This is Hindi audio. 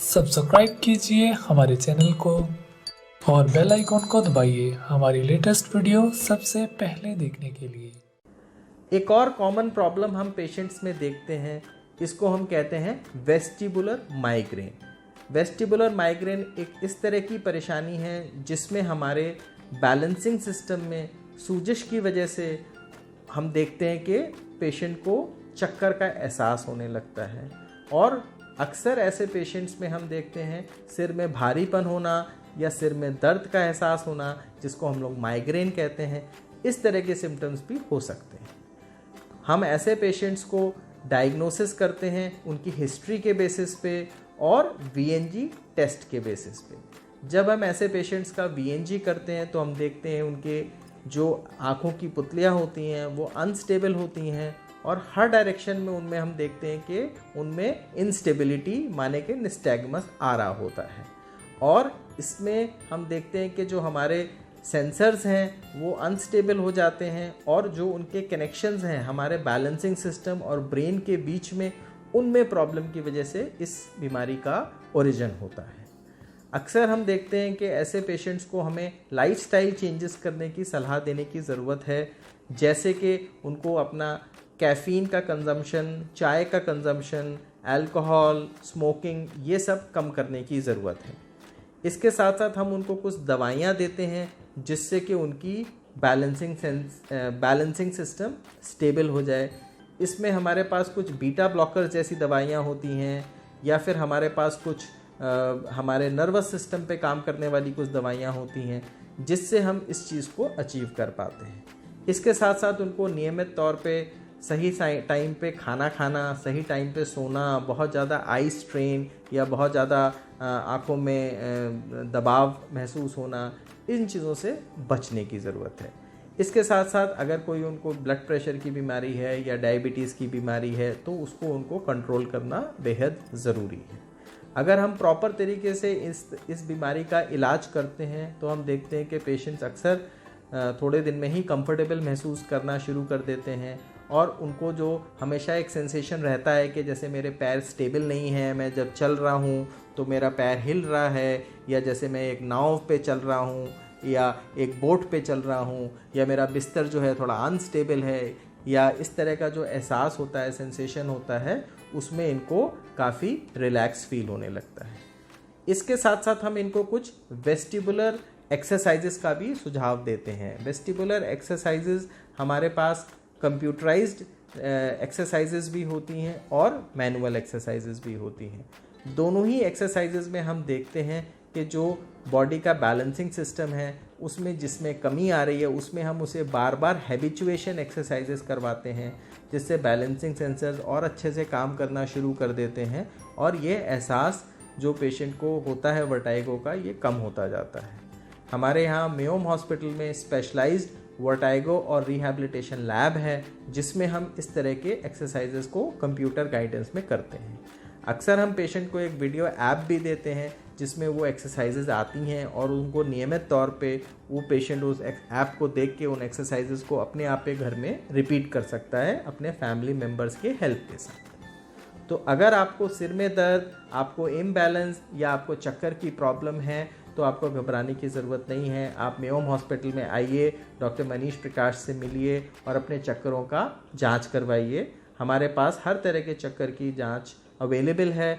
सब्सक्राइब कीजिए हमारे चैनल को और बेल आइकॉन को दबाइए हमारी लेटेस्ट वीडियो सबसे पहले देखने के लिए। एक और कॉमन प्रॉब्लम हम पेशेंट्स में देखते हैं, इसको हम कहते हैं वेस्टिबुलर माइग्रेन। वेस्टिबुलर माइग्रेन एक इस तरह की परेशानी है जिसमें हमारे बैलेंसिंग सिस्टम में सूजश की वजह से हम देखते हैं कि पेशेंट को चक्कर का एहसास होने लगता है। और अक्सर ऐसे पेशेंट्स में हम देखते हैं सिर में भारीपन होना या सिर में दर्द का एहसास होना, जिसको हम लोग माइग्रेन कहते हैं। इस तरह के सिम्टम्स भी हो सकते हैं। हम ऐसे पेशेंट्स को डायग्नोसिस करते हैं उनकी हिस्ट्री के बेसिस पे और वीएनजी टेस्ट के बेसिस पे। जब हम ऐसे पेशेंट्स का वीएनजी करते हैं तो हम देखते हैं उनके जो आँखों की पुतलियाँ होती हैं वो अनस्टेबल होती हैं और हर डायरेक्शन में उनमें हम देखते हैं कि उनमें इंस्टेबिलिटी माने कि निस्टैग्मस आ रहा होता है। और इसमें हम देखते हैं कि जो हमारे सेंसर्स हैं वो अनस्टेबल हो जाते हैं और जो उनके कनेक्शंस हैं हमारे बैलेंसिंग सिस्टम और ब्रेन के बीच में, उनमें प्रॉब्लम की वजह से इस बीमारी का ओरिजिन होता है। अक्सर हम देखते हैं कि ऐसे पेशेंट्स को हमें लाइफस्टाइल चेंजेस करने की सलाह देने की ज़रूरत है, जैसे कि उनको अपना कैफ़ीन का कंजम्पशन, चाय का कंजम्पशन, अल्कोहल, स्मोकिंग, ये सब कम करने की ज़रूरत है। इसके साथ साथ हम उनको कुछ दवाइयाँ देते हैं जिससे कि उनकी बैलेंसिंग सिस्टम स्टेबल हो जाए। इसमें हमारे पास कुछ बीटा ब्लॉकर जैसी दवाइयाँ होती हैं या फिर हमारे पास कुछ हमारे नर्वस सिस्टम पे काम करने वाली कुछ दवाइयाँ होती हैं जिससे हम इस चीज़ को अचीव कर पाते हैं। इसके साथ साथ उनको नियमित तौर पे सही टाइम पे खाना खाना, सही टाइम पे सोना, बहुत ज़्यादा आई स्ट्रेन या बहुत ज़्यादा आँखों में दबाव महसूस होना, इन चीज़ों से बचने की ज़रूरत है। इसके साथ साथ अगर कोई उनको ब्लड प्रेशर की बीमारी है या डायबिटीज़ की बीमारी है तो उसको उनको कंट्रोल करना बेहद ज़रूरी है। अगर हम प्रॉपर तरीके से इस बीमारी का इलाज करते हैं तो हम देखते हैं कि पेशेंट्स अक्सर थोड़े दिन में ही कंफर्टेबल महसूस करना शुरू कर देते हैं और उनको जो हमेशा एक सेंसेशन रहता है कि जैसे मेरे पैर स्टेबल नहीं हैं, मैं जब चल रहा हूँ तो मेरा पैर हिल रहा है, या जैसे मैं एक नाव पे चल रहा हूँ या एक बोट पे चल रहा हूँ, या मेरा बिस्तर जो है थोड़ा अनस्टेबल है, या इस तरह का जो एहसास होता है, सेंसेशन होता है, उसमें इनको काफ़ी रिलैक्स फील होने लगता है। इसके साथ साथ हम इनको कुछ वेस्टिबुलर एक्सरसाइजेस का भी सुझाव देते हैं। वेस्टिबुलर एक्सरसाइजेस हमारे पास कंप्यूटराइज्ड एक्सरसाइजेस भी होती हैं और मैनुअल एक्सरसाइजेस भी होती हैं। दोनों ही एक्सरसाइजेस में हम देखते हैं कि जो बॉडी का बैलेंसिंग सिस्टम है उसमें जिसमें कमी आ रही है उसमें हम उसे बार बार हैबिचुएशन एक्सरसाइजेस करवाते हैं जिससे बैलेंसिंग सेंसर्स और अच्छे से काम करना शुरू कर देते हैं और ये एहसास जो पेशेंट को होता है वर्टाइगो का, ये कम होता जाता है। हमारे यहाँ मेयोम हॉस्पिटल में स्पेशलाइज्ड वर्टाइगो और रिहैबिलिटेशन लैब है जिसमें हम इस तरह के एक्सरसाइजेस को कंप्यूटर गाइडेंस में करते हैं। अक्सर हम पेशेंट को एक वीडियो ऐप भी देते हैं जिसमें वो एक्सरसाइजेज आती हैं और उनको नियमित तौर पे वो पेशेंट उस ऐप को देख के उन एक्सरसाइजेज को अपने आप पे घर में रिपीट कर सकता है अपने फैमिली मेम्बर्स के हेल्प के साथ। तो अगर आपको सिर में दर्द, आपको इम्बैलेंस या आपको चक्कर की प्रॉब्लम है तो आपको घबराने की ज़रूरत नहीं है। आप मेयोम हॉस्पिटल में आइए, डॉक्टर मनीष प्रकाश से मिलिए और अपने चक्करों का जांच करवाइए। हमारे पास हर तरह के चक्कर की जांच अवेलेबल है